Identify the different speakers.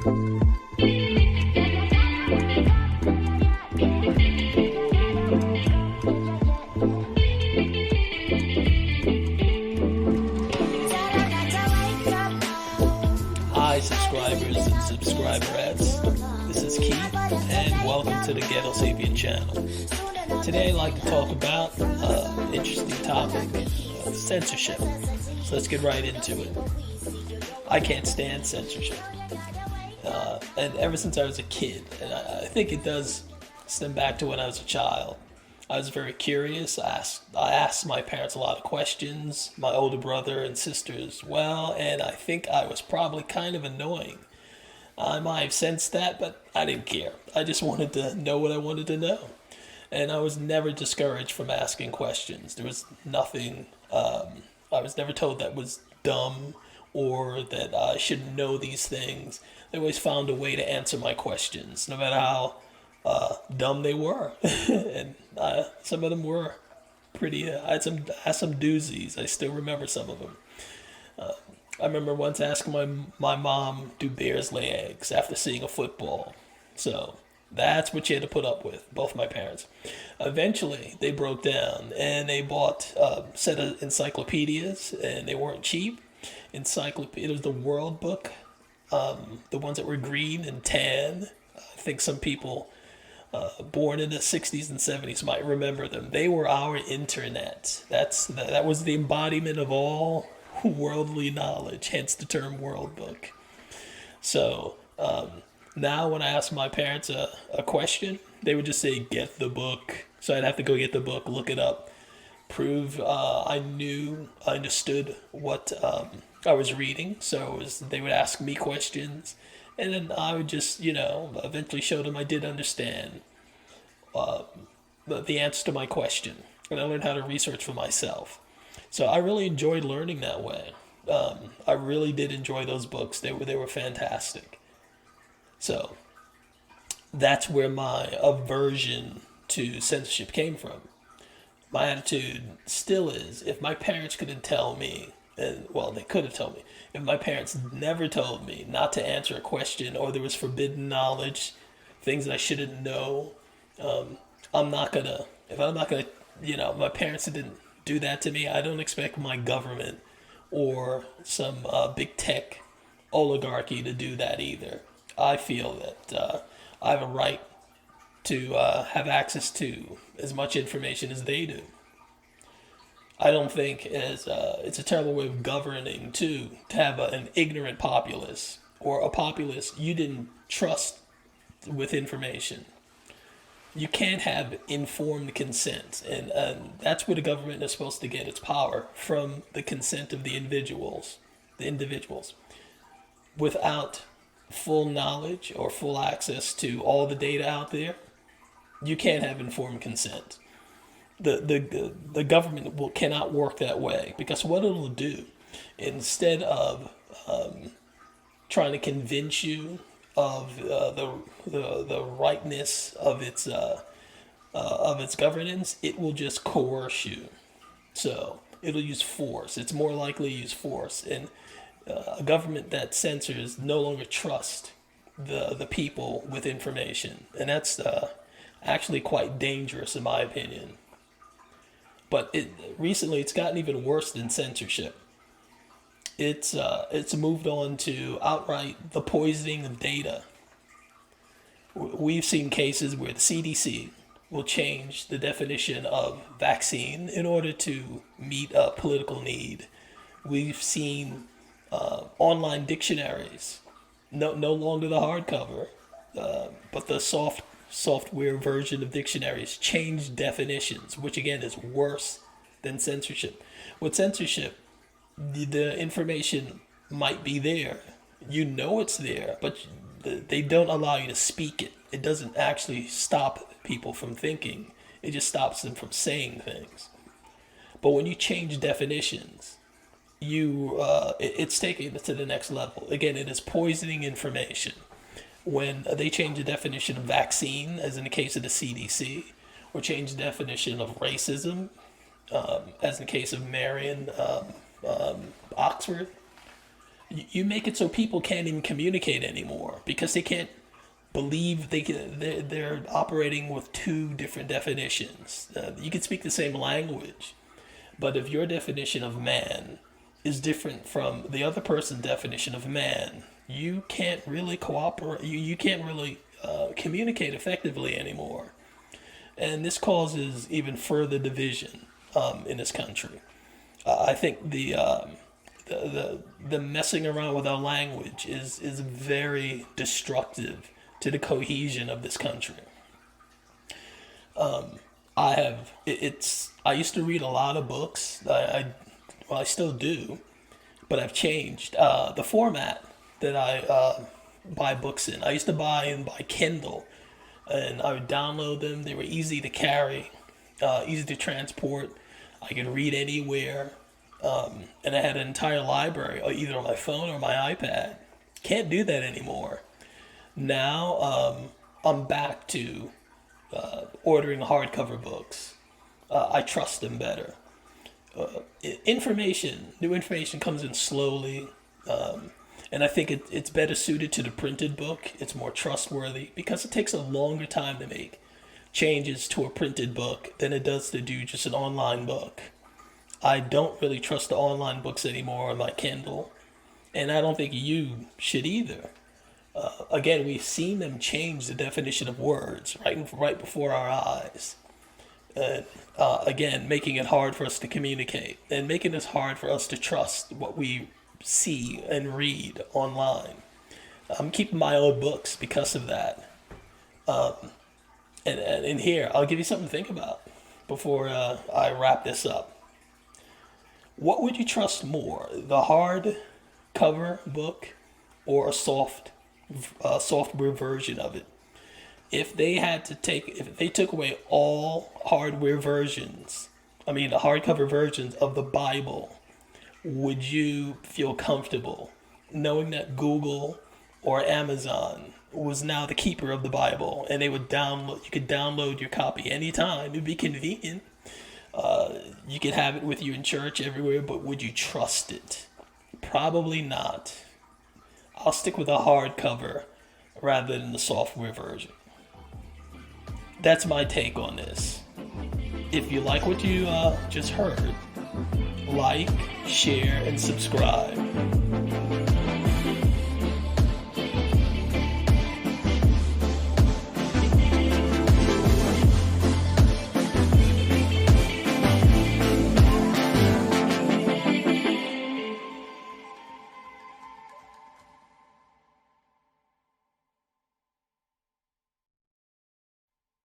Speaker 1: Hi, subscribers and subscriberettes. This is Keith, and welcome to the Ghetto Sapien channel. Today, I'd like to talk about an interesting topic, censorship. So let's get right into it. I can't stand censorship. And ever since I was a kid, and I think it does stem back to when I was a child. I was very curious. I asked my parents a lot of questions, my older brother and sister as well, and I think I was probably kind of annoying. I might have sensed that, but I didn't care. I just wanted to know what I wanted to know. And I was never discouraged from asking questions. There was nothing, I was never told that was dumb or that I should know these things. They always found a way to answer my questions, no matter how dumb they were. And some of them were pretty, I had some doozies. I still remember some of them. I remember once asking my mom, do bears lay eggs after seeing a football? So that's what she had to put up with, both my parents. Eventually, they broke down and they bought a set of encyclopedias, and they weren't cheap. It was the World Book, the ones that were green and tan. I think some people born in the 60s and 70s might remember them. They were our internet. That was the embodiment of all worldly knowledge, hence the term World Book. So now when I ask my parents a question, they would just say, get the book. So I'd have to go get the book, look it up, prove I understood what I was reading. So they would ask me questions, and then I would just, eventually show them I did understand the answer to my question. And I learned how to research for myself. So I really enjoyed learning that way. I really did enjoy those books. They were fantastic. So that's where my aversion to censorship came from. My attitude still is, if my parents couldn't tell me, they could have told me. If my parents never told me not to answer a question, or there was forbidden knowledge, things that I shouldn't know, if I'm not gonna, my parents didn't do that to me, I don't expect my government or some big tech oligarchy to do that either. I feel that I have a right to have access to as much information as they do. I don't think it's a terrible way of governing to have an ignorant populace or a populace you didn't trust with information. You can't have informed consent, and that's where the government is supposed to get its power, from the consent of the individuals. Without full knowledge or full access to all the data out there, you can't have informed consent. The government cannot work that way, because what it'll do, instead of trying to convince you of the rightness of its governance, it will just coerce you. So it'll use force. It's more likely to use force, and a government that censors no longer trusts the people with information, and that's actually quite dangerous in my opinion. But recently it's gotten even worse than censorship. It's moved on to outright the poisoning of data. We've seen cases where the CDC will change the definition of vaccine in order to meet a political need. We've seen online dictionaries, no longer the hardcover, but the software version of dictionaries change definitions, which again is worse than censorship. With censorship, the information might be there. You know it's there, but they don't allow you to speak it. It doesn't actually stop people from thinking. It just stops them from saying things. But when you change definitions, it's taking it to the next level. Again, it is poisoning information. When they change the definition of vaccine, as in the case of the CDC, or change the definition of racism, as in the case of Marion Oxford, You make it so people can't even communicate anymore because they can't believe they're operating with two different definitions. You can speak the same language, but if your definition of man is different from the other person's definition of man, you can't really cooperate. You can't really communicate effectively anymore, and this causes even further division in this country. I think the messing around with our language is very destructive to the cohesion of this country. I used to read a lot of books. Well, I still do, but I've changed the format that I buy books in. I used to buy them by Kindle, and I would download them. They were easy to carry, easy to transport. I could read anywhere, and I had an entire library, either on my phone or my iPad. Can't do that anymore. Now I'm back to ordering hardcover books. I trust them better. New information comes in slowly, and I think it's better suited to the printed book. It's more trustworthy because it takes a longer time to make changes to a printed book than it does to do just an online book. I don't really trust the online books anymore on my Kindle, and I don't think you should either. Again, we've seen them change the definition of words right before our eyes. Again, making it hard for us to communicate and making it hard for us to trust what we see and read online. I'm keeping my old books because of that. And here, I'll give you something to think about before I wrap this up. What would you trust more, the hard cover book or a software version of it? If they took away all the hardcover versions of the Bible, would you feel comfortable knowing that Google or Amazon was now the keeper of the Bible and you could download your copy anytime? It'd be convenient. You could have it with you in church everywhere, but would you trust it? Probably not. I'll stick with a hardcover rather than the software version. That's my take on this. If you like what you just heard, like, share, and subscribe.